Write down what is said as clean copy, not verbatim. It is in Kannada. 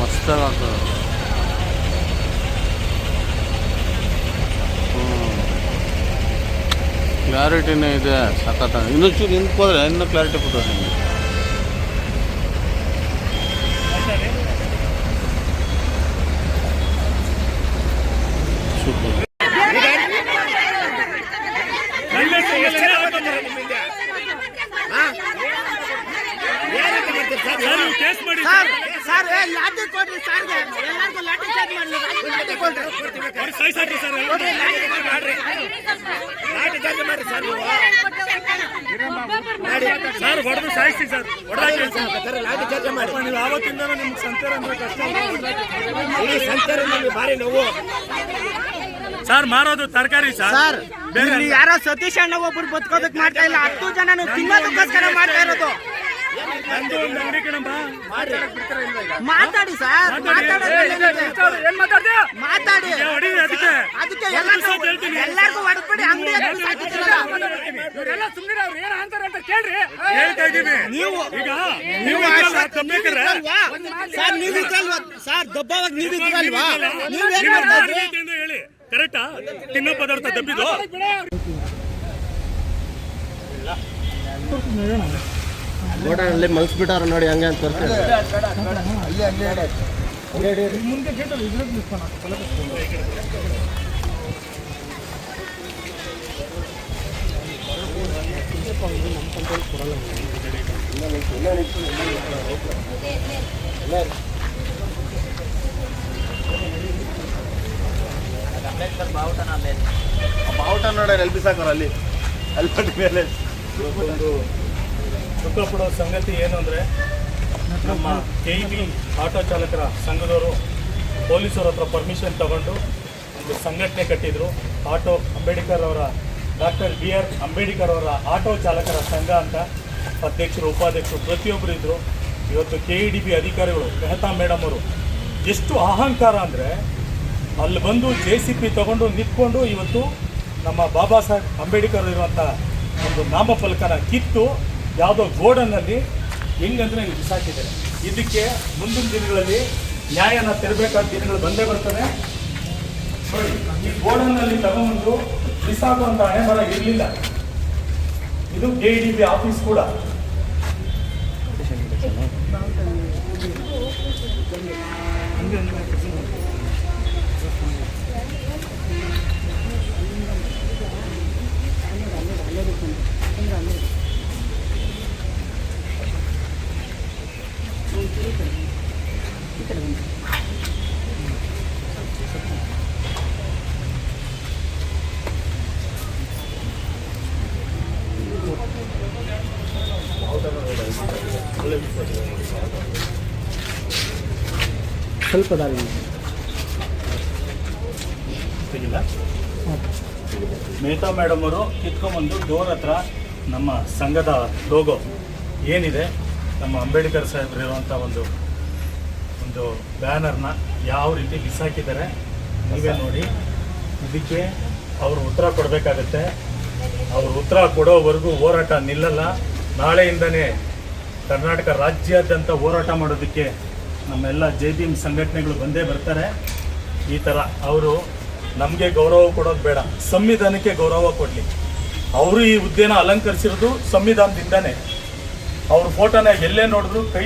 ಮಸ್ತಾಗಿ ಕ್ಲಾರಿಟಿನೇ ಇದೆ ಸಖತ್. ಇನ್ನೂ ಚೂರು ನಿಂತ್ಕೋದ್ರೆ ಇನ್ನೂ ಕ್ಲಾರಿಟಿ ಕೊಟ್ಟರೆ ನಿಮಗೆ. ಸೂಪರ್. ಸರ್ ಲಾಠಿ ಕೊಡ್ರಿ ಸರ್ಗೆ, ಎಲ್ಲರಿಗೂ ಲಾಠಿ ಚಾರ್ಜ್ ಮಾಡಲಿ, ಲಾಠಿ ಕೊಡ್ರಿ ಲಾಠಿ ಚಾರ್ಜ್ ಮಾಡಿ ಸರ್. ಸರ್ ಹೊಡೆದು ಸಾಯಿಸಿ ಸರ್, ಲಾಠಿ ಚಾರ್ಜ್ ಮಾಡಿ. ನೀವು ಆವತ್ತಿಂದ ನಿಮ್ಗೆ ಸಂಚಾರ ಅಂದ್ರೆ ಕಷ್ಟ. ಈ ಸಂಚಾರ ನಮಗೆ ಭಾರಿ ನೋವು ಸರ್. ಮಾರೋದು ತರಕಾರಿ ಸರ್. ಯಾರೋ ಸತೀಶ್ ಅಣ್ಣ ಒಬ್ರು ಬದುಕೋದಕ್ಕೆ ಮಾಡ್ತಾ ಇಲ್ಲ, 10 ಜನ ತಿನ್ನೋದಕ್ಕೋಸ್ಕರ ಮಾಡ್ತಾ ಇರೋದು. ಮಾತಾಡಿ ಸರ್, ಮಾತಾಡಿ. ಅದಕ್ಕೆ ಎಲ್ಲರಿಗೂ ಹೊಡೆದ್ಬಿಡಿ. ಅಂಗಡಿ ನೀವು ಸರ್, ನೀವಿದ್ರಲ್ವಾ ಸರ್ ದಬ್ಬಾವಾಗ? ನೀವಿದ್ರಲ್ವಾ? ನೀವೇನ್ ಮಾಡ್ತಾ ಇದ್ರಿ ಹೇಳಿ ಕರೆಕ್ಟಾ? ತಿನ್ನೋ ಪದಾರ್ಥ ದಬ್ಬಿದು ಗೋಡನಲ್ಲಿ ಮಲ್ಸ್ಬಿಟ್ಟಾರ ನೋಡಿ, ಹಂಗೆ ಅಂತ ತೋರಿಸ್ತಾರೆ. ಬಾವುಟ ನೋಡಿ ಎಲ್ಲಿ ಬಿಸಾಕೋರು ಅಲ್ಲಿ ಮೇಲೆ. ದುಃಖ ಪಡೋ ಸಂಗತಿ ಏನು ಅಂದರೆ, ನಮ್ಮ KEB ಆಟೋ ಚಾಲಕರ ಸಂಘದವರು ಪೊಲೀಸರ ಹತ್ರ ಪರ್ಮಿಷನ್ ತಗೊಂಡು ಒಂದು ಸಂಘಟನೆ ಕಟ್ಟಿದ್ರು. ಡಾಕ್ಟರ್ BR ಅಂಬೇಡ್ಕರ್ ಅವರ ಆಟೋ ಚಾಲಕರ ಸಂಘ ಅಂತ ಅಧ್ಯಕ್ಷರು, ಉಪಾಧ್ಯಕ್ಷರು ಪ್ರತಿಯೊಬ್ಬರು ಇದ್ದರು. ಇವತ್ತು KEDB ಅಧಿಕಾರಿಗಳು ಮೆಹತಾ ಮೇಡಮ್ ಅವರು ಎಷ್ಟು ಅಹಂಕಾರ ಅಂದರೆ, ಅಲ್ಲಿ ಬಂದು JCB ತಗೊಂಡು ನಿಂತ್ಕೊಂಡು ಇವತ್ತು ನಮ್ಮ ಬಾಬಾ ಸಾಹೇಬ್ ಅಂಬೇಡ್ಕರ್ ಇರುವಂಥ ಒಂದು ನಾಮಫಲಕನ ಕಿತ್ತು ಯಾವುದೋ ಗೋಡನ್ನಲ್ಲಿ ಹೆಂಗಂದ್ರೆ ಬಿಸಾಕಿದ್ದಾರೆ. ಇದಕ್ಕೆ ಮುಂದಿನ ದಿನಗಳಲ್ಲಿ ನ್ಯಾಯನ ತೆರಬೇಕಾದ ದಿನಗಳು ಬಂದೇ ಬರ್ತದೆ. ನೋಡಿ, ಈ ಗೋಡನ್ನಲ್ಲಿ ತಗೊಂಡು ಬಿಸಾಕುವಂಥ ಹಣೆ ಬರ ಇರಲಿಲ್ಲ. ಇದು KEDB ಆಫೀಸ್ ಕೂಡ. ಸ್ವಲ್ಪ ದಾರಿ ಸಿಗಿಲ್ಲ. ಮೆಹತಾ ಮೇಡಮ್ ಅವರು ಕಿತ್ಕೊಂಡ್ಬಂದು ಡೋರ್ ಹತ್ರ ನಮ್ಮ ಸಂಘದ ಲೋಗೋ ಏನಿದೆ, ನಮ್ಮ ಅಂಬೇಡ್ಕರ್ ಸಾಹೇಬ್ರು ಇರುವಂಥ ಒಂದು ಬ್ಯಾನರ್ನ ಯಾವ ರೀತಿ ಬಿಸಾಕಿದ್ದಾರೆ ನೀವೇ ನೋಡಿ. ಇದಕ್ಕೆ ಅವರು ಉತ್ತರ ಕೊಡಬೇಕಾಗತ್ತೆ. ಅವರು ಉತ್ತರ ಕೊಡೋವರೆಗೂ ಹೋರಾಟ ನಿಲ್ಲಲ್ಲ. ನಾಳೆಯಿಂದನೇ ಕರ್ನಾಟಕ ರಾಜ್ಯಾದ್ಯಂತ ಹೋರಾಟ ಮಾಡೋದಕ್ಕೆ ನಮ್ಮೆಲ್ಲ JBM ಸಂಘಟನೆಗಳು ಬಂದೇ ಬರ್ತಾರೆ. ಈ ಥರ ಅವರು ನಮಗೆ ಗೌರವ ಕೊಡೋದು ಬೇಡ, ಸಂವಿಧಾನಕ್ಕೆ ಗೌರವ ಕೊಡಲಿ. ಅವರು ಈ ಹುದ್ದೆನ ಅಲಂಕರಿಸಿರೋದು ಸಂವಿಧಾನದಿಂದನೇ. ಅವ್ರ ಫೋಟೋನ ಎಲ್ಲೇ ನೋಡಿದ್ರು ಕೈ